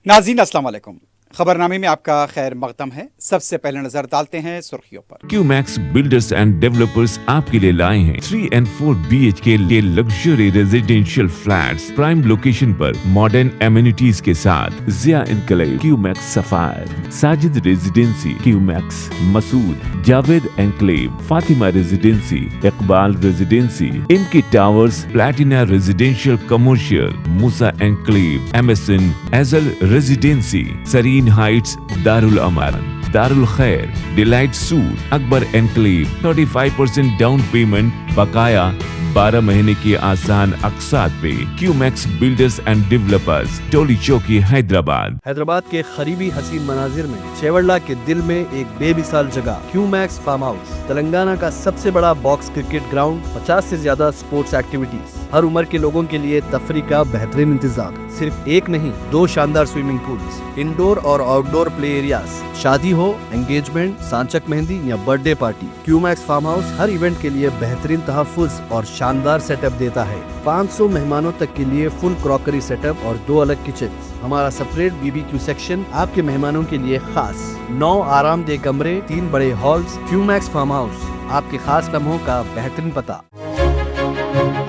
नाज़रीन अस्सलाम वालेकुम। खबरनामे में आपका खैर मकदम है। सबसे पहले नजर डालते हैं सुर्खियों पर। क्यूमैक्स बिल्डर्स एंड डेवलपर्स आपके लिए लाए हैं 3 and 4 BHK के luxury residential flats prime location पर मॉडर्न एमिनिटीज के साथ। Zia enclave, Qmax sapphire, Sajid residency, Qmax Masood, Javed enclave, Fatima residency, Iqbal residency, इनकी towers, platina residential commercial, Musa enclave, MSN एजल residency, Sareen heights, Darul Aman, Darul Khair, delight suite, Akbar enclave, 35% down payment बकाया 12 महीने की आसान अकसात पे। Qmax builders and developers, Toli Chowki, Hyderabad. Hyderabad के करीबी हसीन मनाजिर में चेवड़ला के दिल में एक बेमिसाल जगह क्यूमैक्स फार्म हाउस, तेलंगाना का सबसे बड़ा बॉक्स क्रिकेट ग्राउंड, 50 से ज्यादा स्पोर्ट्स एक्टिविटीज, हर उम्र के लोगों के लिए तफरी का बेहतरीन इंतजाम। सिर्फ एक नहीं, 2 शानदार स्विमिंग पूल्स, इंडोर और आउटडोर प्ले एरियाज, शादी हो, एंगेजमेंट, सांचक मेहंदी या birthday party, Qmax farm house हर इवेंट के लिए बेहतरीन तहफ्फुज़ और शानदार सेटअप देता है। 500 मेहमानों तक के लिए फुल क्रॉकरी सेटअप और 2 अलग किचन। हमारा सेपरेट BBQ सेक्शन आपके मेहमानों के लिए खास। 9 आरामदेह कमरे, 3 बड़े हॉल्स। क्यूमैक्स फार्म हाउस, आपके खास लम्हों का बेहतरीन पता।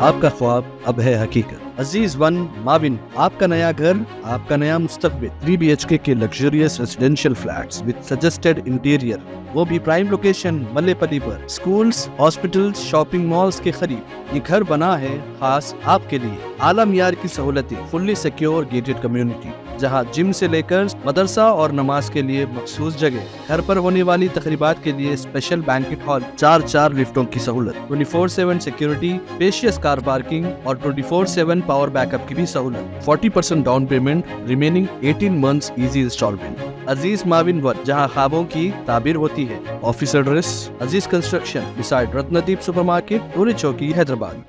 आपका ख्वाब अब है हकीकत। अजीज वन माविन, आपका नया घर, आपका नया मुस्तकबिल। 3 BHK के luxurious residential flats with suggested interior, वो भी प्राइम लोकेशन मल्लेपल्ली पर। स्कूल्स, हॉस्पिटल्स, शॉपिंग मॉल्स के करीब ये घर बना है खास आपके लिए। आला मियार की सहूलतें, फुल्ली सिक्योर गेटेड कम्युनिटी, जहां जिम से लेकर मदरसा और नमाज के लिए मखसूस जगह। घर पर होने वाली तकरीबात के लिए स्पेशल बैंकेट हॉल, 4 लिफ्टों की सहूलत, 24/7 सिक्योरिटी, स्पेशियस कार पार्किंग और 24/7 पावर बैकअप की भी सहूलत। 40% down payment, remaining 18 months easy installment. Aziz माविन वन, जहां ख्वाबों की ताबीर होती है। Office address Aziz construction beside Ratnadeep supermarket, Toli Chowki, Hyderabad.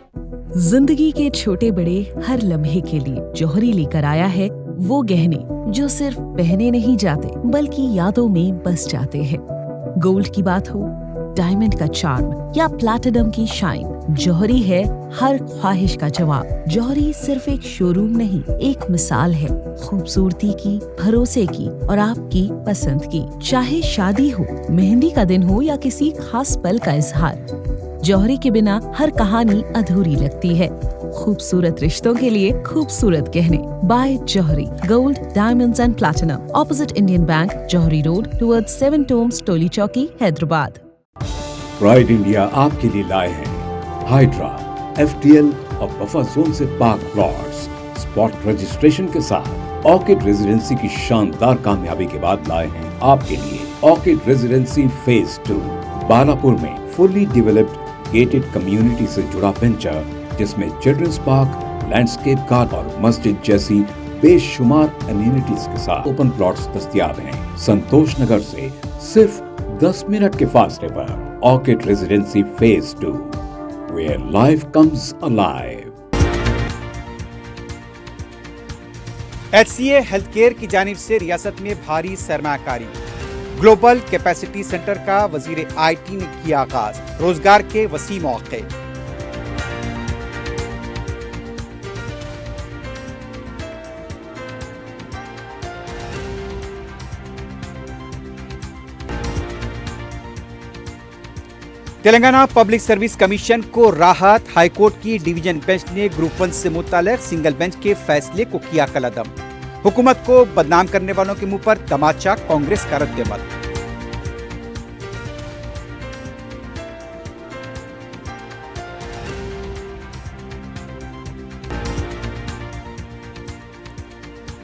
जिंदगी के छोटे बड़े हर लम्हे के लिए जौहरी लेकर आया है वो गहने जो सिर्फ पहने नहीं जाते बल्कि यादों में बस जाते हैं। गोल्ड की बात हो, डायमंड का चार्म या प्लैटिनम की शाइन, जौहरी है हर ख्वाहिश का जवाब। जौहरी सिर्फ एक शोरूम नहीं, एक मिसाल है खूबसूरती की, भरोसे की और आपकी पसंद की। चाहे शादी हो, मेहंदी का दिन हो या किसी खास पल का इजहार, जौहरी के बिना हर कहानी अधूरी लगती है। खूबसूरत रिश्तों के लिए खूबसूरत गहने by Jauhari, gold, diamonds and platinum, opposite Indian bank, Jauhari road, towards 7 tombs, Toli Chowki, Hyderabad. Pride India आपके लिए लाए हैं हाइड्रा, FTL और बफर जोन से पाक प्लॉट्स स्पॉट रजिस्ट्रेशन के साथ। ऑर्किड रेजिडेंसी की शानदार कामयाबी के बाद लाए हैं आपके लिए ऑर्किड रेजिडेंसी फेज 2 बालापुर में। फुल्ली डेवलप्ड गेटेड कम्युनिटी से जुड़ा वेंचर, जिसमें चिल्ड्रंस पार्क, लैंडस्केप गार्डन और मस्जिद जैसी बेशुमार एमिनिटीज के साथ ओपन प्लॉट्स दस्तयाब हैं। संतोष नगर से सिर्फ 10 मिनट के फासले पर orchid residency phase 2, where life comes alive। HCA health care की जानिब से रियासत में भारी सरमायाकारी। ग्लोबल कैपेसिटी सेंटर का वजीर IT ने किया आगाज, रोजगार के वसी मौके। तेलंगाना पब्लिक सर्विस कमीशन को राहत। हाईकोर्ट की डिवीजन बेंच ने ग्रुप 1 से मुताल्लिक सिंगल बेंच के फैसले को किया कलअदम। हुकूमत को बदनाम करने वालों के मुंह पर तमाचा, कांग्रेस का रद्द-ए-अमल।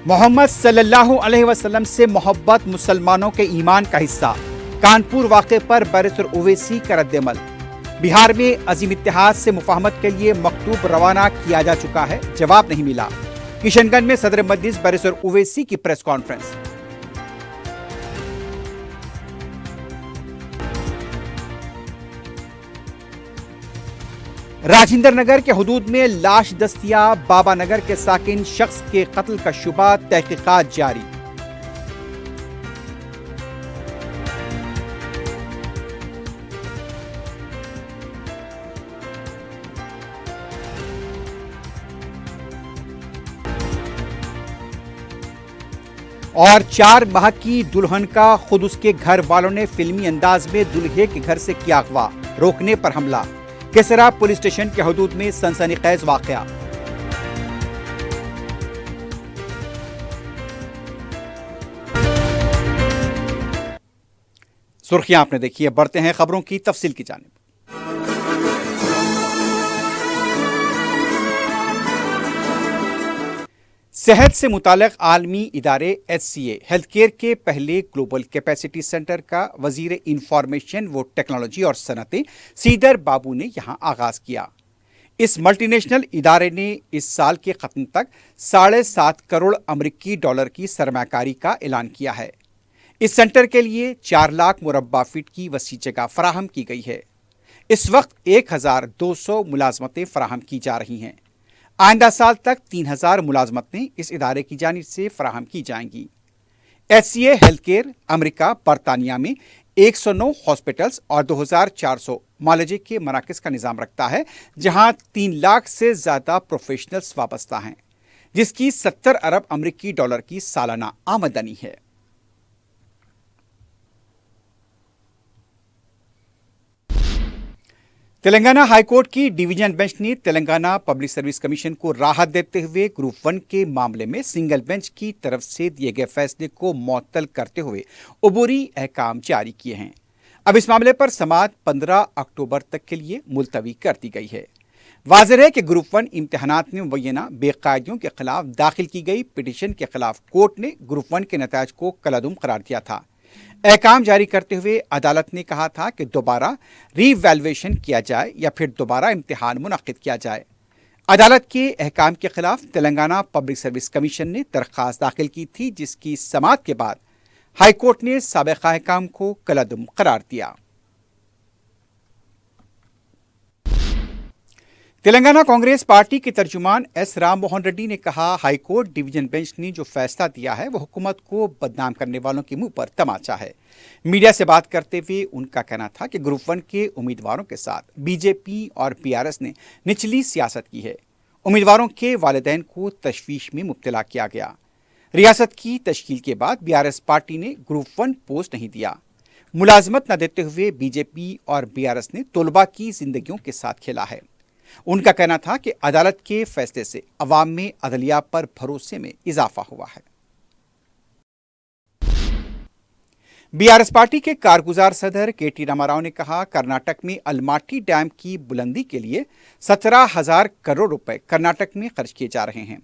मोहम्मद सल्लल्लाहु अलैहि वसल्लम से मोहब्बत मुसलमानों के ईमान का हिस्सा। कानपुर वाक़े पर बैरिस्टर ओवैसी का रद्द-ए-अमल। बिहार में अजीम इत्तेहाद से मुफाहमत के लिए मकतूब रवाना किया जा चुका है, जवाब नहीं मिला। किशनगंज में सदर मजलिस बैरिस्टर ओवैसी की प्रेस कॉन्फ्रेंस। राजेंद्र नगर के हुदूद में लाश दस्तियाब। बाबा नगर के साकिन शख्स के कत्ल का शुबा, तहकीकात जारी। اور 4 माह की दुल्हन का खुद उसके घर वालों ने फिल्मी अंदाज में दुल्हे के घर से किया अगवा, रोकने पर हमला। केसरा पुलिस स्टेशन के हदूद में सनसनीखेज वाकया। सुर्खियां आपने देखी है, बढ़ते हैं खबरों की तफसील की जानिब। सेहत से मुताल्लिक आलमी इदारे HCA हेल्थ केयर के पहले ग्लोबल कैपेसिटी सेंटर का वजीर इंफॉर्मेशन व टेक्नोलॉजी और सनतें सीदर बाबू ने यहां आगाज किया। इस मल्टीनेशनल इदारे ने इस साल के खत्म तक 7.5 करोड़ अमरीकी डॉलर की सरमाकारी का ऐलान किया है। इस सेंटर के लिए 4 लाख मुरब्बा फीट की वसी जगह फराहम की गई है। इस वक्त 1200 मुलाजमतें फराहम की जा रही हैं। आइंदा साल तक 3000 मुलाजमतें इस इदारे की जानिब से फराहम की जाएंगी। HCA हेल्थ केयर अमरीका बरतानिया में 109 हॉस्पिटल्स और 2400 मालजे के मराकज़ का निज़ाम रखता है, जहां 3 लाख से ज़्यादा प्रोफेशनल्स वाबस्ता हैं, जिसकी 70 अरब अमरीकी डॉलर की सालाना आमदनी है। तेलंगाना हाईकोर्ट की डिवीजन बेंच ने तेलंगाना पब्लिक सर्विस कमीशन को राहत देते हुए ग्रुप 1 के मामले में सिंगल बेंच की तरफ से दिए गए फैसले को मुअत्तल करते हुए अबूरी अहकाम जारी किए हैं। अब इस मामले पर समाअत 15 अक्टूबर तक के लिए मुलतवी कर दी गई है। वाज़ेह है कि ग्रुप 1 इम्तिहानात में मुबैना बेकायदियों के खिलाफ दाखिल की गई पिटीशन के खिलाफ कोर्ट ने ग्रुप 1 के नतायज को कलअदम करार दिया था। अहकाम जारी करते हुए अदालत ने कहा था कि दोबारा रीवैल्यूएशन किया जाए या फिर दोबारा इम्तिहान मुनक्किद किया जाए। अदालत के अहकाम के खिलाफ तेलंगाना पब्लिक सर्विस कमीशन ने दरख्वास्त दाखिल की थी, जिसकी समाअत के बाद हाईकोर्ट ने साबिक़ा अहकाम को कलअदम करार दिया। तेलंगाना कांग्रेस पार्टी के तर्जुमान एस राम मोहन रेड्डी ने कहा, हाईकोर्ट डिवीजन बेंच ने जो फैसला दिया है वो हुकूमत को बदनाम करने वालों के मुंह पर तमाचा है। मीडिया से बात करते हुए उनका कहना था कि ग्रुप 1 के उम्मीदवारों के साथ बीजेपी और PRS ने निचली सियासत की है। उम्मीदवारों के वालिदैन को तशवीश में मुब्तला किया गया। रियासत की तश्कील के बाद BRS पार्टी ने ग्रुप 1 पोस्ट नहीं दिया। मुलाजमत न देते हुए बीजेपी और BRS ने तलबा की जिंदगियों के साथ खेला है। उनका कहना था कि अदालत के फैसले से अवाम में अदलिया पर भरोसे में इजाफा हुआ है। BRS पार्टी के कारगुजार सदर KT रामाराव ने कहा, कर्नाटक में अलमाटी डैम की बुलंदी के लिए 17,000 करोड़ रुपए कर्नाटक में खर्च किए जा रहे हैं।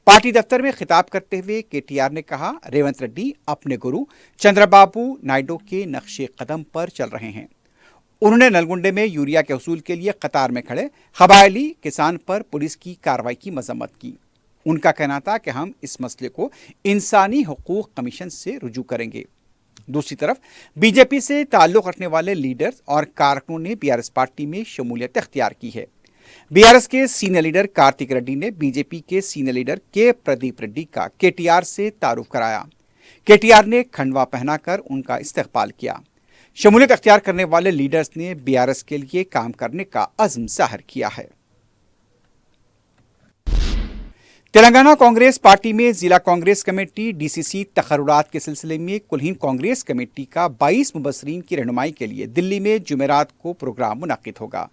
पार्टी दफ्तर में खिताब करते हुए KTR ने कहा, रेवंत रेड्डी अपने गुरु चंद्रबाबू नायडू के नक्शे कदम पर चल रहे हैं। उन्होंने नलगुंडे में यूरिया के उसूल के लिए कतार में खड़े कबायली किसान पर पुलिस की कार्रवाई की मजम्मत की। उनका कहना था कि हम इस मसले को इंसानी हुकूक कमीशन से रुजू करेंगे। दूसरी तरफ बीजेपी से ताल्लुक रखने वाले लीडर्स और कारकुनों ने BRS पार्टी में शमूलियत इख्तियार की है। BRS के सीनियर लीडर कार्तिक रेड्डी ने बीजेपी के सीनियर लीडर के प्रदीप रेड्डी का KTR से तारुफ कराया। KTR ने खंडवा पहनाकर उनका इस्तकबाल किया। शमूलियत अख्तियार करने वाले लीडर्स ने BRS के लिए काम करने का अज़्म ज़ाहिर किया है। तेलंगाना कांग्रेस पार्टी में जिला कांग्रेस कमेटी DCC तकर्रुरात के सिलसिले में कुल्हीन कांग्रेस कमेटी का 22 मुबस्सरीन की रहनुमाई के लिए दिल्ली में जुमेरात को प्रोग्राम मुनक्किद होगा।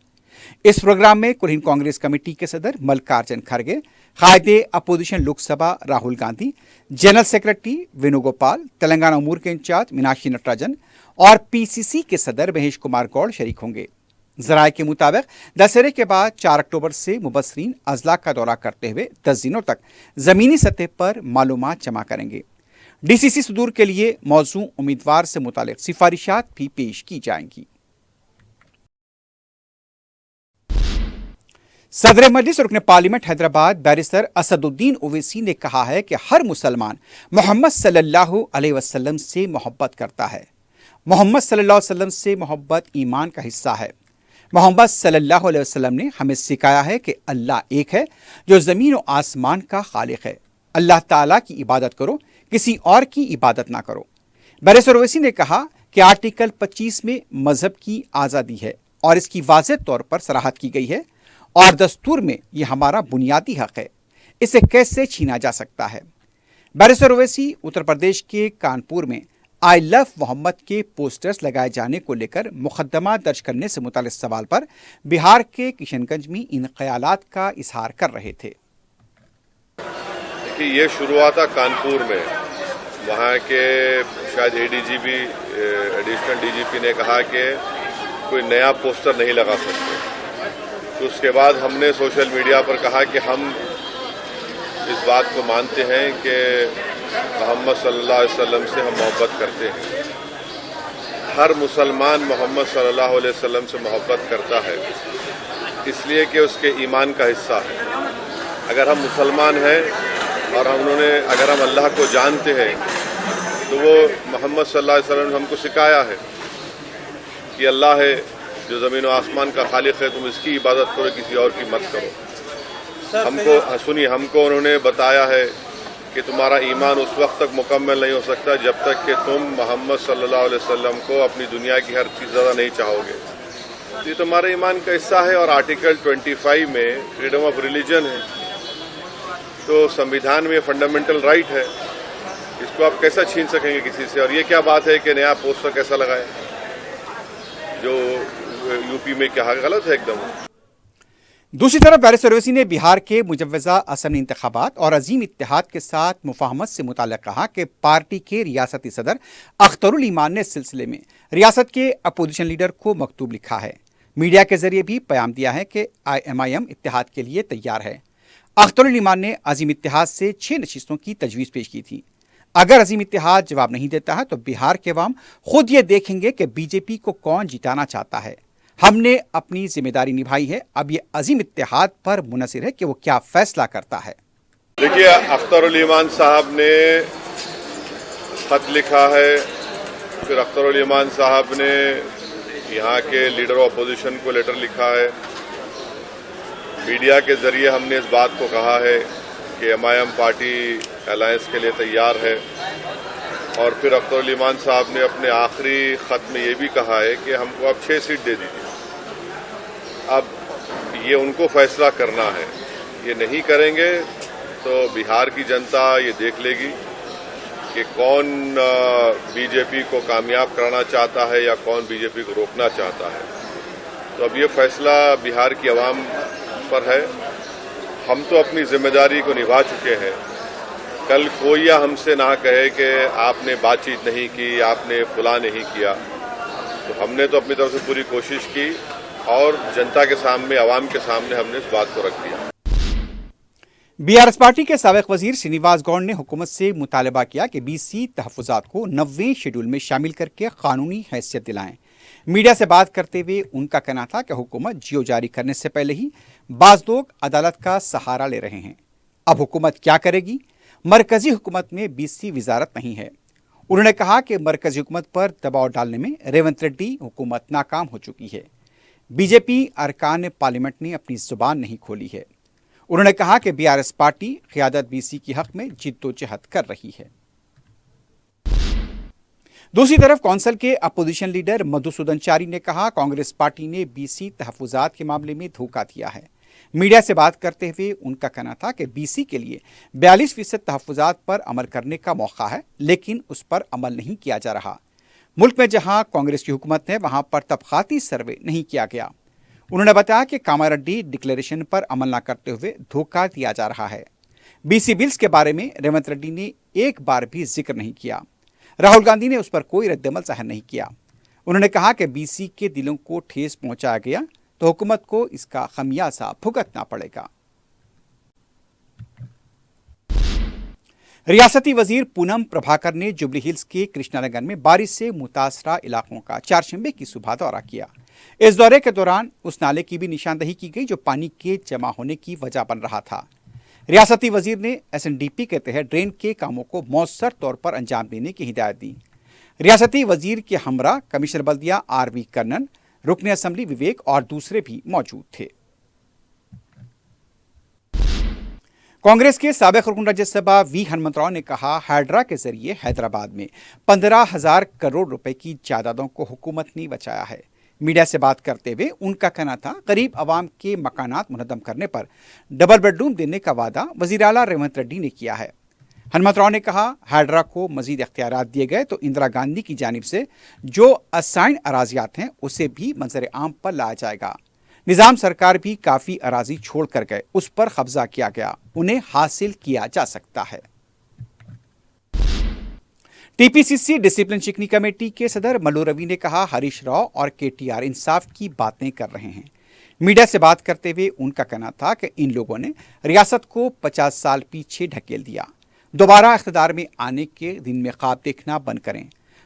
इस प्रोग्राम में कुल्हीन कांग्रेस कमेटी के सदर मल्लिकार्जुन खड़गे, कायदे opposition Lok Sabha Rahul Gandhi, general secretary Venugopal, Telangana उमूर के इंचार्ज मीनाक्षी नटराजन और PCC के सदर महेश कुमार गौड़ शरीक होंगे। ज़राए के मुताबिक दशहरे के बाद 4 अक्टूबर से मुबस्सरीन अजला का दौरा करते हुए 10 दिनों तक ज़मीनी सतह पर मालूमात जमा करेंगे। DCC सदूर के लिए मौजू उम्मीदवार से मुतालिक सिफारिशात भी पेश की जाएंगी। सदर मजलिस रुकन पार्लियामेंट हैदराबाद बैरिस्टर असदुद्दीन ओवैसी ने कहा है कि हर मुसलमान मोहम्मद सल्लल्लाहु अलैहि वसल्लम से मोहब्बत करता है। मोहम्मद सल्लल्लाहु अलैहि वसल्लम से मोहब्बत ईमान का हिस्सा है। मोहम्मद सल्लल्लाहु अलैहि वसल्लम ने हमें सिखाया है कि अल्लाह एक है जो ज़मीन और आसमान का खालिक है। अल्लाह ताला की इबादत करो, किसी और की इबादत ना करो। बैरिस्टर ओवैसी ने कहा कि आर्टिकल 25 में मजहब की आज़ादी है और इसकी वाज़ेह तौर पर सराहत की गई है और दस्तूर में यह हमारा बुनियादी हक है, इसे कैसे छीना जा सकता है। बैरिस्टर ओवैसी उत्तर प्रदेश के कानपुर में आई लव मोहम्मद के पोस्टर्स लगाए जाने को लेकर मुकदमा दर्ज करने से मुताल्लिक सवाल पर बिहार के किशनगंज में इन ख्यालात का इजहार कर रहे थे। देखिए, ये शुरू हुआ था कानपुर में। वहाँ के शायद एडीजीपी एडिशनल डीजीपी ने कहा कि कोई नया पोस्टर नहीं लगा सकते। तो उसके बाद हमने सोशल मीडिया पर कहा कि हम इस बात को मानते हैं कि मोहम्मद सल्लल्लाहु अलैहि वसल्लम से हम मोहब्बत करते हैं। हर मुसलमान मोहम्मद सल्लल्लाहु अलैहि वसल्लम से मोहब्बत करता है इसलिए कि उसके ईमान का हिस्सा है। अगर हम मुसलमान हैं और अगर हम अल्लाह को जानते हैं तो वो मोहम्मद सल्लल्लाहु अलैहि वसल्लम ने हमको सिखाया है कि अल्लाह है जो ज़मीन और आसमान का खालिक है, तुम इसकी इबादत करो, किसी और की मत करो। हमको उन्होंने बताया है कि तुम्हारा ईमान उस वक्त तक मुकम्मल नहीं हो सकता जब तक कि तुम मोहम्मद सल्लल्लाहु अलैहि वसल्लम को अपनी दुनिया की हर चीज़ ज़्यादा नहीं चाहोगे। ये तुम्हारे ईमान का हिस्सा है। और आर्टिकल 25 में फ्रीडम ऑफ रिलीजन है, तो संविधान में फंडामेंटल राइट है, इसको आप कैसा छीन सकेंगे किसी से। और ये क्या बात है कि नया पोस्टर कैसा लगाए, जो यूपी में क्या गलत है एकदम। दूसरी तरफ बैरिस्टर ओवैसी ने बिहार के मुजव्वज़ा असम्बली इंतखाबात और अजीम इत्तेहाद के साथ मुफाहमत से मुताल्लिक़ कहा कि पार्टी के रियासती सदर अख्तरुल ईमान ने इस सिलसिले में रियासत के अपोजिशन लीडर को मकतूब लिखा है। मीडिया के जरिए भी बयान दिया है कि IMIM इत्तेहाद के लिए तैयार है। अख्तरुल ईमान ने अजीम इत्तेहाद से 6 नशिस्तों की तजवीज़ पेश की थी। अगर अजीम इत्तेहाद जवाब नहीं देता है तो बिहार के अवाम खुद ये देखेंगे कि बीजेपी को कौन जिताना चाहता है। हमने अपनी जिम्मेदारी निभाई है, अब ये अजीम इत्तेहाद पर मुनसिर है कि वो क्या फैसला करता है। देखिए, अख्तरुल ईमान साहब ने खत लिखा है, फिर अख्तरुल ईमान साहब ने यहाँ के लीडर ऑफ अपोजिशन को लेटर लिखा है। मीडिया के जरिए हमने इस बात को कहा है कि MIM पार्टी अलायंस के लिए तैयार है। और फिर अख्तरुल ईमान साहब ने अपने आखिरी खत में ये भी कहा है कि हमको अब 6 सीट दे दीजिए। अब ये उनको फैसला करना है, ये नहीं करेंगे तो बिहार की जनता ये देख लेगी कि कौन बीजेपी को कामयाब कराना चाहता है या कौन बीजेपी को रोकना चाहता है। तो अब ये फैसला बिहार की आवाम पर है। हम तो अपनी जिम्मेदारी को निभा चुके हैं। कल कोई या हमसे ना कहे कि आपने बातचीत नहीं की, आपने फुला नहीं किया। तो हमने तो अपनी तरफ से पूरी कोशिश की और जनता के सामने, आवाम के सामने हमने इस बात को रख दिया। BRS पार्टी के साबिक वजीर श्रीनिवास गौड़ ने हुकूमत से मुतालबा किया कि BC तहफ़्फ़ुज़ात को 90वें शेड्यूल में शामिल करके कानूनी हैसियत दिलाएं। मीडिया से बात करते हुए उनका कहना था कि हुकूमत जियो जारी करने से पहले ही बाज़ लोग अदालत का सहारा ले रहे हैं। अब हुकूमत क्या करेगी? मरकजी हुकूमत में BC वजारत नहीं है। उन्होंने कहा कि मरकजी हुकूमत पर दबाव डालने में रेवंत रेड्डी हुकूमत नाकाम हो चुकी है। बीजेपी अरकान पार्लियामेंट ने अपनी जुबान नहीं खोली है। उन्होंने कहा कि BRS पार्टी क़यादत BC की हक में जिद्दोजहद कर रही है। दूसरी तरफ कौंसिल के अपोजिशन लीडर मधुसूदन चारी ने कहा कांग्रेस पार्टी ने BC तहफ़्फ़ुज़ात के मामले में धोखा दिया है। मीडिया से बात करते हुए उनका कहना था कि BC के लिए 42% तहफ़्फ़ुज़ात पर अमल करने का मौका है, लेकिन उस पर अमल नहीं किया जा रहा। मुल्क में जहां कांग्रेस की हुकूमत है वहां पर तबक़ाती सर्वे नहीं किया गया। उन्होंने बताया कि कामारेड्डी डिक्लेरेशन पर अमल न करते हुए धोखा दिया जा रहा है। BC बिल्स के बारे में रेवंत रेड्डी ने एक बार भी जिक्र नहीं किया। राहुल गांधी ने उस पर कोई रद्दमल ज़ाहिर नहीं किया। उन्होंने कहा कि BC के दिलों को ठेस पहुंचाया गया तो हुकूमत को इसका खमियाजा भुगतना पड़ेगा। रियासती वजीर पूनम प्रभाकर ने जुबली हिल्स के कृष्णानगर में बारिश से मुतासरा इलाकों का चारशंबे की सुबह दौरा किया। इस दौरे के दौरान उस नाले की भी निशानदही की गई जो पानी के जमा होने की वजह बन रहा था। रियासती वजीर ने SNDP के तहत ड्रेन के कामों को मौसर तौर पर अंजाम देने की हिदायत दी। रियासती वजीर के हमरा कमिश्नर बल्दिया RV कर्नन, रुकन असम्बली विवेक और दूसरे भी मौजूद थे। कांग्रेस के साबिक रुकन राज्यसभा V हनुमंतराव ने कहा हाइड्रा के जरिए हैदराबाद में 15,000 करोड़ रुपए की जायदादों को हुकूमत ने बचाया है। मीडिया से बात करते हुए उनका कहना था गरीब आवाम के मकानात मुनद्दम करने पर डबल बेडरूम देने का वादा वज़ीर आला रेवंत रेड्डी ने किया है। हनुमत राव ने कहा, हाइड्रा को मजीद इख्तियारात दिए गए तो इंदिरा गांधी की जानिब से जो असाइन अराजियात हैं उसे भी मंजर आम पर लाया जाएगा। निजाम सरकार भी काफ़ी अराजी छोड़ कर गए, उस पर कब्जा किया गया, उन्हें हासिल किया जा सकता है। टीपीसीसी डिसिप्लिन शिकनी कमेटी के सदर मल्लू रवि ने कहा, हरीश राव और केटीआर इंसाफ की बातें कर रहे हैं। मीडिया से बात करते हुए उनका कहना था कि इन लोगों ने रियासत को 50 साल पीछे ढकेल दिया। दोबारा इख्तिदार में आने के दिन में ख्वाब देखना बंद करें।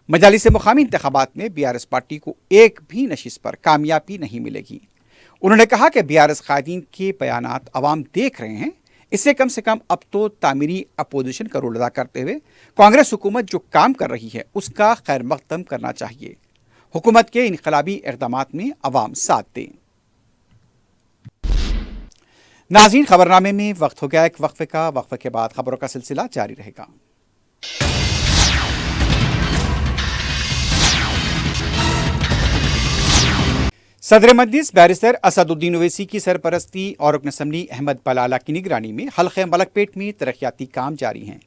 मजालिस मुकामी इंतखाबात में बीआरएस पार्टी को एक भी नशिस्त पर कामयाबी नहीं मिलेगी। उन्होंने कहा कि बीआरएस कायदीन के बयानात अवाम देख रहे हैं, इससे कम से कम अब तो तामीरी अपोजिशन का रोल अदा करते हुए कांग्रेस हुकूमत जो काम कर रही है उसका खैर मकदम करना चाहिए। हुकूमत के इनकलाबी इक़दामात में अवाम साथ दें। नाज़रीन, खबरनामे में वक्त हो गया एक वक्फे का। वक्फे के बाद खबरों का सिलसिला जारी रहेगा। सदर मजलिस बैरिस्टर असदुद्दीन ओवैसी की सरपरस्ती और रुकन असम्बली अहमद बलाला की निगरानी में हल्के मलकपेट में तरक्याती काम जारी हैं।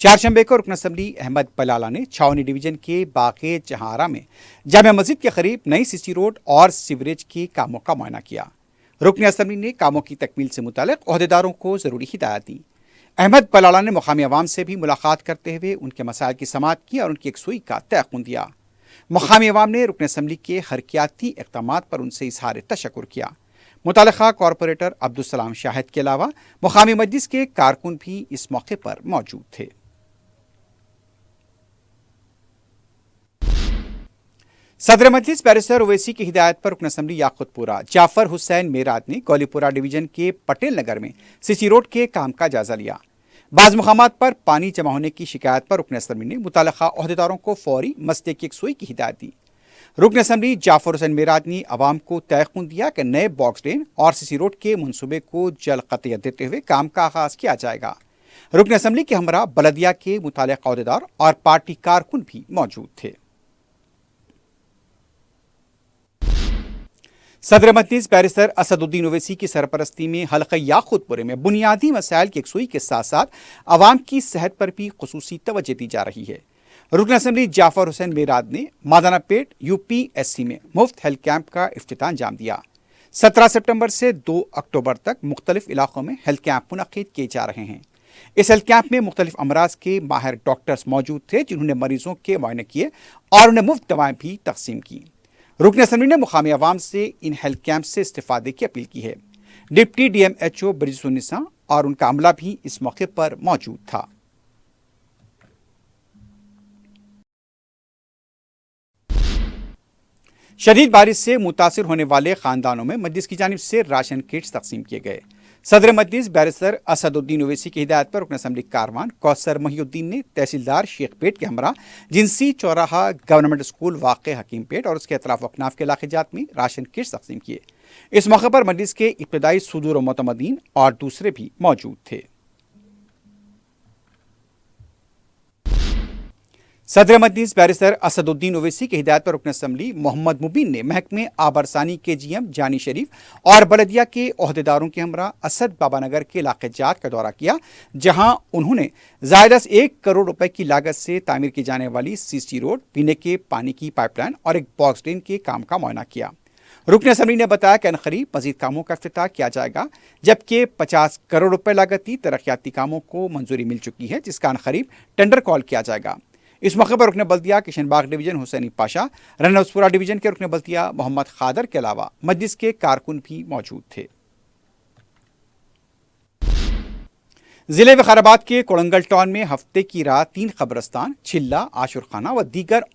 चारशंबे को रुकन असम्बली अहमद बलाला ने छावनी डिवीजन के बाक़े जहारा में जामिया मस्जिद के करीब नई सीसी रोड और सीवरेज के कामों का मुआयना किया। रुकन असम्बली ने कामों की तकमील से मुतालिक ओहदेदारों को ज़रूरी हिदायत दी। अहमद बलाला ने मुकामी अवाम से भी मुलाकात करते हुए उनके मसाइल की समाअत की और उनकी यकसुई का तयक़ुन दिया। मुकामी अवाम ने रुकन असम्बली के हरकियाती इक़दामात पर उनसे इज़हार तशक्कुर किया। मुतल्लिक़ा कॉरपोरेटर अब्दुलसलाम शाहिद के अलावा मुकामी मजलिस के कारकुन भी इस मौके पर मौजूद थे। सदर मजलिस बैरिस्टर ओवैसी की हिदायत पर रुकन असम्बली याकुतपुरा जाफर हुसैन मेराद ने गौलीपुरा डिवीजन के पटेल नगर में सीसी रोड के काम का जायजा लिया। बाज़ मुकामात पर पानी जमा होने की शिकायत पर रुकन असम्बली ने मुतल्लिक़ा ओहदेदारों को फौरी मसले की यकसुई की हिदायत दी। रुकन असम्बली जाफर हुसैन मेराद ने अवाम को तयक़ुन दिया कि नए बॉक्स लेन और सीसी रोड के मनसूबे को जल्द क़तियत देते हुए काम का आगाज़ किया जाएगा। रुकन असम्बली के हमरा बलदिया के मुतल्लिक़ा ओहदेदार और पार्टी कारकुन भी मौजूद थे। सदर मजलिस बैरिस्टर असदुद्दीन ओवैसी की सरपरस्ती में हल्का याकुतपुरे में बुनियादी मसाइल की यकसुई के साथ साथ अवाम की सेहत पर भी खुसूसी तवज्जो दी जा रही है। रुकन असम्बली जाफर हुसैन मेराद ने मादाना पेट यूपीएससी में मुफ्त हेल्थ कैंप का इफ्तिताह अंजाम दिया। 17 सितंबर से 2 अक्टूबर तक मुख्तलिफ इलाकों में हेल्थ कैंप मुनक्किद किए जा रहे हैं। इस हेल्थ कैंप में मुख्तलिफ अमराज के माहिर डॉक्टर्स मौजूद थे जिन्होंने मरीजों के मुआयने किए और उन्हें मुफ्त दवाएं भी तकसीम की। रुकन असम्बली ने मुकामी अवाम से इन हेल्थ कैंप से इस्तिफादे की अपील की है। डिप्टी DMHO ब्रिजुनिसा और उनका अमला भी इस मौके पर मौजूद था। शदीद बारिश से मुतासिर होने वाले खानदानों में मजलिस की जानिब से राशन किट्स तकसीम किए गए। सदर मजलिस बैरिस्टर असदुद्दीन ओवैसी की हिदायत पर रुकन असम्बली कारवान कौसर मोहिउद्दीन ने तहसीलदार शेखपेट के हमरा जिनसी चौराहा गवर्नमेंट स्कूल वाक़े हकीमपेट और उसके अतराफ अकनाफ के इलाके जात में राशन किट्स तकसीम किए। इस मौके पर मजलिस के इब्तदाई सुदूर व मुतमदीन और दूसरे भी मौजूद थे। सदर मजलिस बैरिस्टर असदुद्दीन ओवैसी की हिदायत पर रुकन असम्बली मोहम्मद मुबीन ने महकमे आबरसानी के GM जानी शरीफ और बलदिया के ओहदेदारों के हमरा असद बाबा नगर के इलाके जात का दौरा किया, जहां उन्होंने ज़ायदा 1 करोड़ रुपए की लागत से तामीर की जाने वाली सीसी रोड, पीने के पानी की पाइपलाइन और एक बॉक्स ड्रेन के काम का मुआयना किया। रुकन असम्बली ने बताया कि अनकरीब मजीद कामों का इफ्तिताह किया जाएगा, जबकि 50 करोड़ रुपए लागती तरक्याती कामों को मंजूरी मिल चुकी है, जिसका अनकरीब टेंडर कॉल किया जाएगा। इस मौके पर रुकन बल्दिया किशनबाग डिवीजन हुसैनी पाशा, रनौसपुरा डिवीजन के रुकन बल्दिया मोहम्मद खादर के अलावा मजलिस के कारकुन भी मौजूद थे। जिले विकाराबाद के कोड़ंगल टाउन में हफ्ते की रात 3 कब्रस्तान, छिल्ला, आशुरखाना व दीगर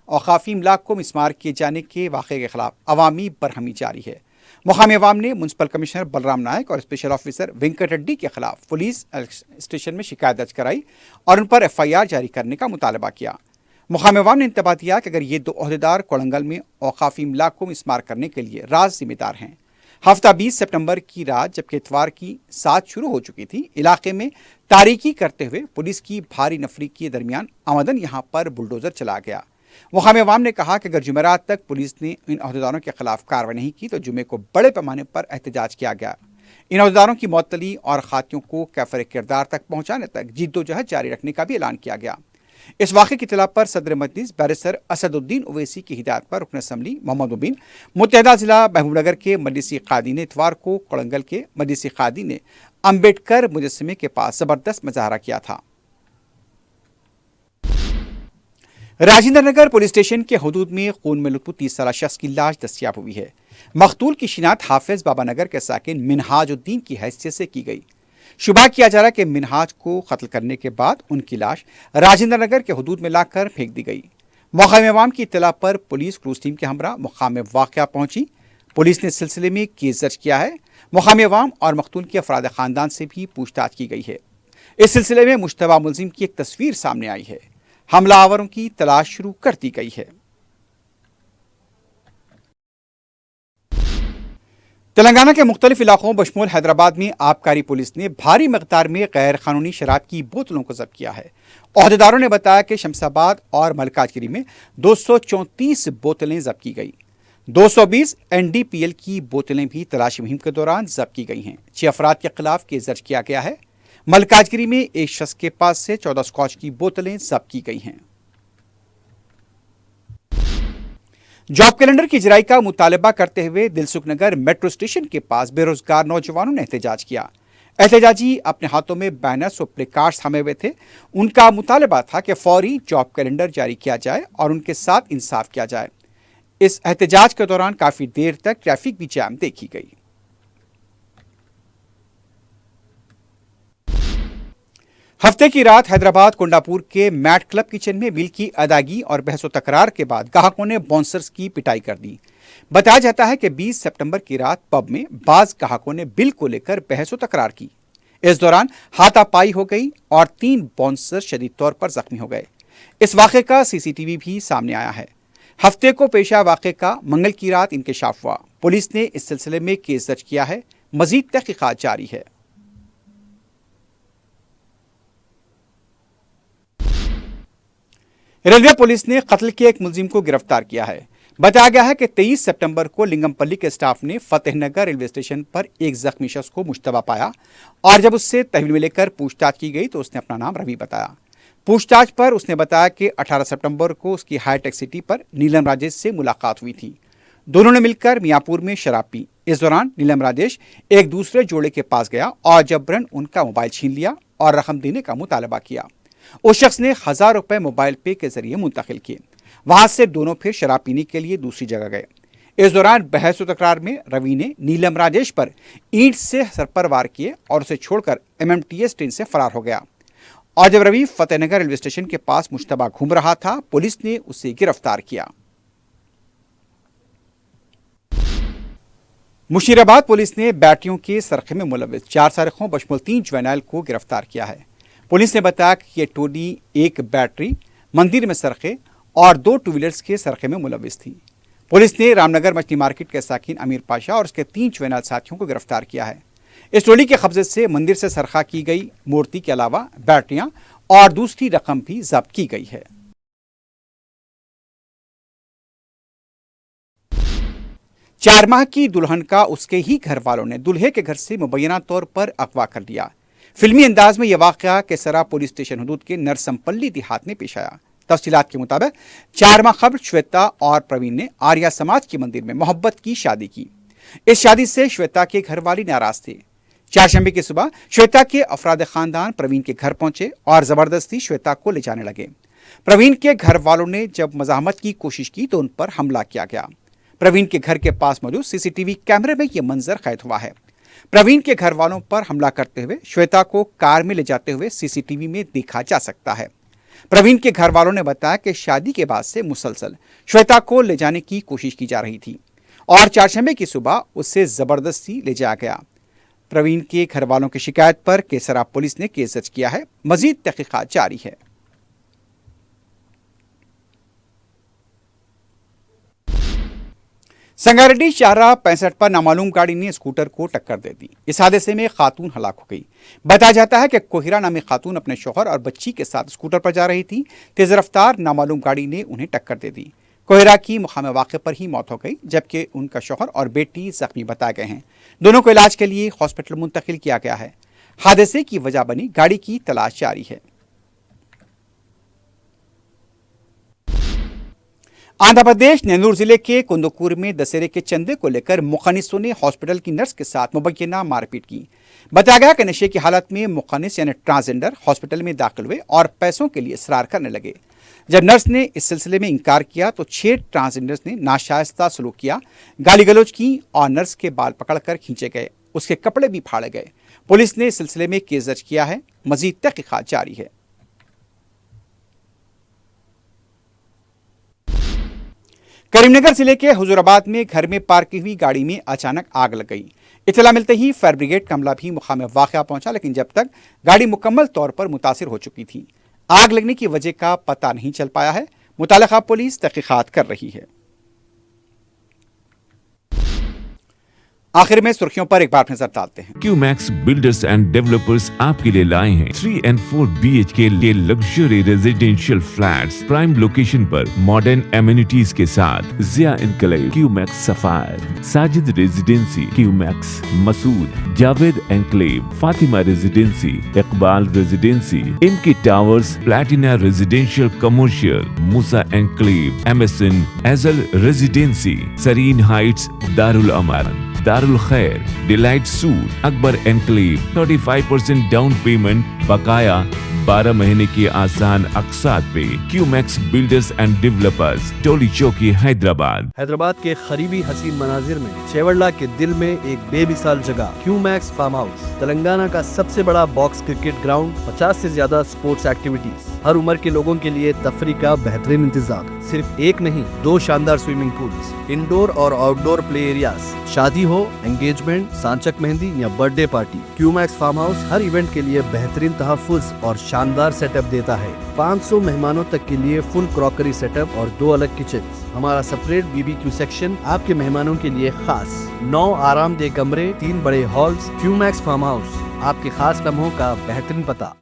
औकाफी इमलाक को मिसमार किए जाने के वाक़े के खिलाफ अवामी बरहमी जारी है। मुकामी अवाम ने म्यूनसिपल कमिश्नर बलराम नायक और स्पेशल ऑफिसर वेंकट रेड्डी के खिलाफ पुलिस स्टेशन में शिकायत दर्ज कराई और उन पर FIR जारी करने का मुतालबा किया। मुकामी अवाम ने इंतबाह दिया कि अगर ये 2 ओहदेदार कोड़ंगल में औकाफी इमलाक को मिसमार करने के लिए राज जिम्मेदार हैं। हफ्ता 20 सितंबर की रात जबकि इतवार की 7 शुरू हो चुकी थी, इलाके में तारीकी करते हुए पुलिस की भारी नफरी के दरमियान आमदन यहाँ पर बुलडोजर चला गया। मुकामी अवाम ने कहा कि अगर जुमेरात तक पुलिस ने इन अहदेदारों के खिलाफ कार्रवाई नहीं की तो जुमे को बड़े पैमाने पर एहतजाज किया गया। इन अहदेदारों की मअतली और खातियों को कैफर किरदार तक पहुंचाने तक जिद्दोजहद जारी रखने का भी ऐलान किया गया। इस वाक़े की इत्तला पर सदर मजलिस बैरिस्टर असदुद्दीन ओवैसी की हिदायत पर रुकन असम्बली मोहम्मद मुबीन मुत्तहदा जिला महबूबनगर के मजलिसी कादी ने इतवार को कोड़ंगल के मजलिसी कादी ने अम्बेडकर मुजस्समे के पास जबरदस्त मुजाहरा किया था। राजेंद्र नगर पुलिस स्टेशन के हदूद में खून में लुत्फ 30 साला शख्स की लाश दस्तियाब हुई है। मकतूल की शिनाख्त हाफिज बाबा नगर के साकिन मिनहाजुद्दीन की हैसियत से की गई। शुबा किया जा रहा है कि मिनहाज को कत्ल करने के बाद उनकी लाश राजेंद्र नगर के हदूद में लाकर फेंक दी गई। मकामी अवाम की इत्तला पर पुलिस क्रूज टीम के हमरा मुकाम वाक़या पहुंची। पुलिस ने इस सिलसिले में केस दर्ज किया है। मकामी अवाम और मकतूल के अफराद ख़ानदान से भी पूछताछ की गई है। इस सिलसिले में मुश्तबा मुलजिम की एक तस्वीर सामने आई है। हमलावरों की तलाश शुरू कर दी गई है। तेलंगाना के मुख्तलिफ इलाकों बशमूल हैदराबाद में आबकारी पुलिस ने भारी मकदार में गैर कानूनी शराब की बोतलों को जब्त किया है। अहदेदारों ने बताया कि शमशाबाद और मलकाजगिरी में 234 बोतलें जब्त की गई। 220 NDPL की बोतलें भी तलाशी मुहिम के दौरान जब्त की गई हैं। 6 अफराद के खिलाफ केस दर्ज किया गया है। मलकाजगिरी में एक शख्स के पास से 14 स्कॉच की बोतलें जब्त की गई हैं। जॉब कैलेंडर की इजराई का मुतालबा करते हुए दिलसुख नगर मेट्रो स्टेशन के पास बेरोजगार नौजवानों ने एहतजाज किया। एहतजाजी अपने हाथों में बैनर्स और प्लेकार्ड्स थामे हुए थे। उनका मुतालबा था कि फौरी जॉब कैलेंडर जारी किया जाए और उनके साथ इंसाफ किया जाए। इस एहतजाज के दौरान काफी देर तक ट्रैफिक भी जाम देखी गई। हफ्ते की रात हैदराबाद कोंडापुर के मैट क्लब किचन में बिल की अदायगी और बहस तकरार के बाद ग्राहकों ने बाउंसर्स की पिटाई कर दी। बताया जाता है कि 20 सितंबर की रात पब में बाज ग्राहकों ने बिल को लेकर बहस तकरार की। इस दौरान हाथापाई हो गई और 3 बाउंसर शदीद तौर पर जख्मी हो गए। इस वाक़े का CCTV भी सामने आया है। हफ्ते को पेशा वाक़े का मंगल की रात इंकशाफ हुआ। पुलिस ने इस सिलसिले में केस दर्ज किया है। मजीद तहकीकात जारी है। रेलवे पुलिस ने कत्ल के एक मुलजिम को गिरफ्तार किया है। बताया गया है कि 23 सितंबर को लिंगमपल्ली के स्टाफ ने फतेहनगर रेलवे स्टेशन पर एक जख्मी शख्स को मुश्तबा पाया और जब उससे तहवील में लेकर पूछताछ की गई तो उसने अपना नाम रवि बताया। पूछताछ पर उसने बताया कि 18 सितंबर को उसकी हाईटेक सिटी पर नीलम राजेश से मुलाकात हुई थी। दोनों ने मिलकर मियाँपुर में शराब पी। इस दौरान नीलम राजेश एक दूसरे जोड़े के पास गया और जबरन उनका मोबाइल छीन लिया और रकम देने का मुतालबा किया। उस शख्स ने 1000 रुपए मोबाइल पे के जरिए मुंतकिल किए। वहां से दोनों फिर शराब पीने के लिए दूसरी जगह गए। इस दौरान बहस व तकरार में रवि ने नीलम राजेश पर ईंट से सर पर वार किए और उसे छोड़कर MMTS ट्रेन से फरार हो गया। और जब रवि फतेहनगर रेलवे स्टेशन के पास मुश्तबा घूम रहा था, पुलिस ने उसे गिरफ्तार किया। मुशीराबाद पुलिस ने बैटरियों के सरखे में मुलविस 4 सारिकों बशमूल 3 जुवेनाइल को गिरफ्तार किया है। पुलिस ने बताया कि ये टोली एक बैटरी, मंदिर में सरखे और 2 टू व्हीलर्स के सरखे में मुलविस थी। पुलिस ने रामनगर मछली मार्केट के साकिन अमीर पाशा और उसके 3 जुवेनाइल साथियों को गिरफ्तार किया है। इस टोली के कब्जे से मंदिर से सरखा की गई मूर्ति के अलावा बैटरियां और दूसरी रकम भी जब्त की गई है। चार माह की दुल्हन का उसके ही घर वालों ने दूल्हे के घर से मुबैना तौर पर अगवा कर लिया। फिल्मी अंदाज में यह वाक़या केसरा पुलिस स्टेशन हदूद के नरसमपल्ली देहात में पेश आया। तफसीलात के मुताबिक 4 माह कबल श्वेता और प्रवीण ने आर्या समाज के मंदिर में मोहब्बत की शादी की। इस शादी से श्वेता के घर वाले नाराज थे। चारशंबे की सुबह श्वेता के अफराद खानदान प्रवीण के घर पहुंचे और जबरदस्ती श्वेता को ले जाने लगे। प्रवीण के घर वालों ने जब मजामत की कोशिश की तो उन पर हमला किया गया। प्रवीण के घर के पास मौजूद CCTV कैमरे में यह मंजर कैद हुआ है। प्रवीण के घर वालों पर हमला करते हुए श्वेता को कार में ले जाते हुए CCTV में देखा जा सकता है। प्रवीण के घर वालों ने बताया कि शादी के बाद से मुसलसल श्वेता को ले जाने की कोशिश की जा रही थी और चारशंबे की सुबह उससे जबरदस्ती ले जाया गया। प्रवीण के घर वालों की शिकायत पर केसरा पुलिस ने केस दर्ज किया है। मजीद तहकीकात जारी है। संगारेड्डी शाहराह 65 पर नामालूम गाड़ी ने स्कूटर को टक्कर दे दी। इस हादसे में खातून हलाक हो गई। बताया जाता है कि कोहिरा नामी खातून अपने शौहर और बच्ची के साथ स्कूटर पर जा रही थी। तेज रफ्तार नामालूम गाड़ी ने उन्हें टक्कर दे दी। कोहरा की मुकाम वाक़े पर ही मौत हो गई, जबकि उनका शौहर और बेटी जख्मी बताए गए हैं। दोनों को इलाज के लिए हॉस्पिटल मुंतकिल किया गया है। हादसे की वजह बनी गाड़ी की तलाश जारी है। आंध्र प्रदेश नेल्लूर जिले के कुंदुकूर में दशहरे के चंदे को लेकर मुखनिसों ने हॉस्पिटल की नर्स के साथ मुबैना मारपीट की। बताया गया कि नशे की हालत में मुखनिस यानी ट्रांसजेंडर हॉस्पिटल में दाखिल हुए और पैसों के लिए इसरार करने लगे। जब नर्स ने इस सिलसिले में इंकार किया तो 6 ट्रांसजेंडर्स ने नाशाइस्ता सलूक किया, गाली गलौज की और नर्स के बाल पकड़कर खींचे गए, उसके कपड़े भी फाड़े गए। पुलिस ने इस सिलसिले में केस दर्ज किया है, मजीद तहकीकात जारी है। करीमनगर जिले के हुजूराबाद में घर में पार्क की हुई गाड़ी में अचानक आग लग गई। इत्तला मिलते ही फायर ब्रिगेड का अमला भी मुकाम वाक़या पहुंचा, लेकिन जब तक गाड़ी मुकम्मल तौर पर मुतासिर हो चुकी थी। आग लगने की वजह का पता नहीं चल पाया है। मुताल्लिक़ा पुलिस तहकीकात कर रही है। आखिर में सुर्खियों पर एक बार नजर डालते हैं। क्यूमैक्स बिल्डर्स एंड डेवलपर्स आपके लिए लाए हैं 3 and 4 BHK के luxury residential flats prime location पर मॉडर्न एमिनिटीज के साथ। Zia enclave, Qmax sapphire, Sajid residency, Qmax Masood, Javed enclave, Fatima residency, Iqbal residency, इनकी towers, platina residential commercial, Musa enclave, MSN एजल residency, Sareen heights, Darul Aman, Darul Khair, delight suite, Akbar enclave, 35% down payment, बकाया 12 महीने की आसान अकसात पे। Qmax builders and developers, Toli Chowki, Hyderabad. Hyderabad के करीबी हसीन मनाजिर में चेवड़ला के दिल में एक बेमिसाल जगह क्यूमैक्स फार्म हाउस, तेलंगाना का सबसे बड़ा बॉक्स क्रिकेट ग्राउंड, 50 से ज्यादा स्पोर्ट्स एक्टिविटीज, हर उम्र के लोगों के लिए तफरी का बेहतरीन इंतजाम। सिर्फ एक नहीं, 2 शानदार स्विमिंग पूल्स, इंडोर और आउटडोर प्ले एरियाज, शादी हो, एंगेजमेंट, सांचक मेहंदी या birthday party, Qmax farm house हर इवेंट के लिए बेहतरीन तहफ्फुज़ और शानदार सेटअप देता है। 500 मेहमानों तक के लिए फुल क्रॉकरी सेटअप और 2 अलग किचन। हमारा सेपरेट BBQ सेक्शन आपके मेहमानों के लिए खास। 9 आरामदेह कमरे, 3 बड़े हॉल्स। क्यूमैक्स फार्म हाउस, आपके खास लम्हों का बेहतरीन पता।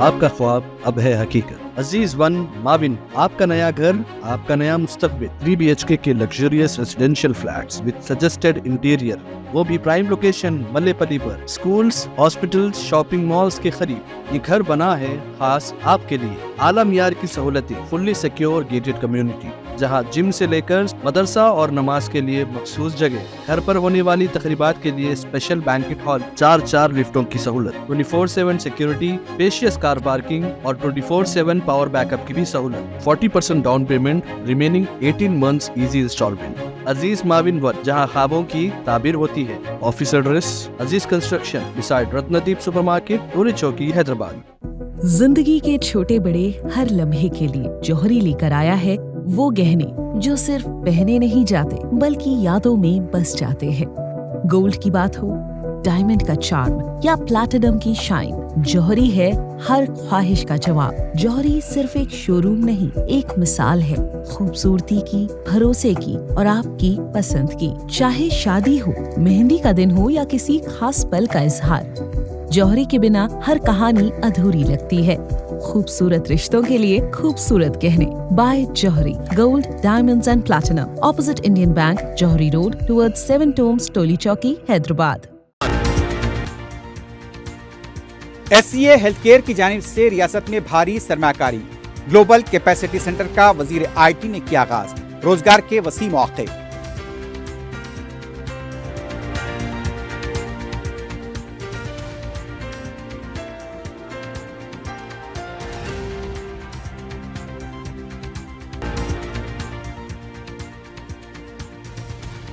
आपका ख्वाब अब है हकीकत। अजीज वन माविन, आपका नया घर, आपका नया मुस्तकबिल। 3 BHK के luxurious residential flats with suggested interior, वो भी प्राइम लोकेशन मल्लेपल्ली पर। स्कूल्स, हॉस्पिटल्स, शॉपिंग मॉल्स के करीब ये घर बना है खास आपके लिए। आला मियार की सहूलतें, फुल्ली सिक्योर गेटेड कम्युनिटी, जहां जिम से लेकर मदरसा और नमाज के लिए मखसूस जगह। घर पर होने वाली तकरीबात के लिए स्पेशल बैंकेट हॉल, 4 लिफ्टों की सहूलत, 24/7 सिक्योरिटी, स्पेशियस कार पार्किंग और 24/7 पावर बैकअप की भी सहूलत। 40% down payment, remaining 18 months easy installment. Aziz माविन वन, जहां ख्वाबों की ताबीर होती है। Office address Aziz construction beside Ratnadeep supermarket, Toli Chowki, Hyderabad. जिंदगी के छोटे बड़े हर लम्हे के लिए जौहरी लेकर आया है वो गहने जो सिर्फ पहने नहीं जाते बल्कि यादों में बस जाते हैं। गोल्ड की बात हो, डायमंड का चार्म या प्लैटिनम की शाइन, जौहरी है हर ख्वाहिश का जवाब। जौहरी सिर्फ एक शोरूम नहीं, एक मिसाल है खूबसूरती की, भरोसे की और आपकी पसंद की। चाहे शादी हो, मेहंदी का दिन हो या किसी खास पल का इजहार, जौहरी के बिना हर कहानी अधूरी लगती है। खूबसूरत रिश्तों के लिए खूबसूरत गहने by Jauhari. Gold, diamonds and platinum, opposite Indian bank, Jauhari road, towards 7 tombs, Toli Chowki, Hyderabad. SCA health care की जानिब से रियासत में भारी सरमाकारी। ग्लोबल कैपेसिटी सेंटर का वजीर IT ने किया आगाज। रोजगार के वसी मौके।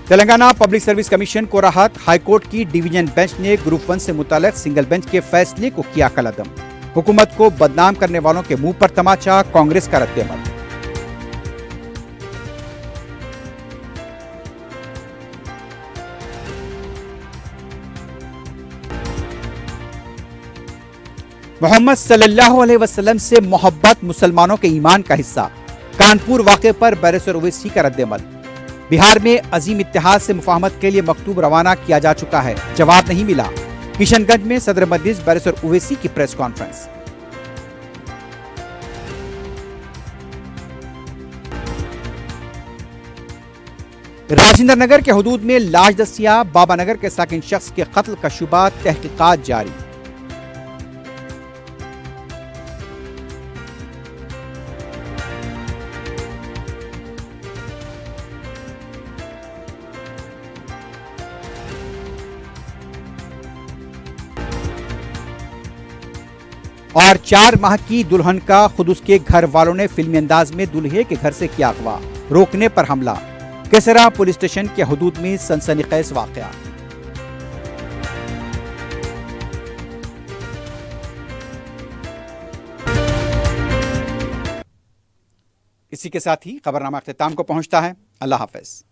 तेलंगाना पब्लिक सर्विस कमीशन को राहत। हाईकोर्ट की डिवीजन बेंच ने ग्रुप 1 से मुताल्लिक सिंगल बेंच के फैसले को किया कलअदम। हुकूमत को बदनाम करने वालों के मुंह पर तमाचा, कांग्रेस का रद्देअमल। मोहम्मद सल्लल्लाहु अलैहि वसल्लम से मोहब्बत मुसलमानों के ईमान का हिस्सा। कानपुर वाक़े पर बैरिस्टर ओवैसी का रद्देअमल। बिहार में अजीम इत्तेहाद से मुफाहमत के लिए मकतूब रवाना किया जा चुका है, जवाब नहीं मिला। किशनगंज में सदर मजलिस बैरिस्टर ओवैसी की प्रेस कॉन्फ्रेंस। راجندر نگر کے حدود میں لاش دستیاب، بابا نگر کے ساکن شخص کے قتل کا شبہ، تحقیقات جاری۔ اور 4 ماہ کی دلہن کا خود اس کے گھر والوں نے فلمی انداز میں دلہے کے گھر سے کیا اغوا، روکنے پر حملہ۔ کسرا پولیس اسٹیشن کے حدود میں سنسنی خیز واقعہ۔ اسی کے ساتھ ہی خبرنامہ اختتام کو پہنچتا ہے۔ اللہ حافظ۔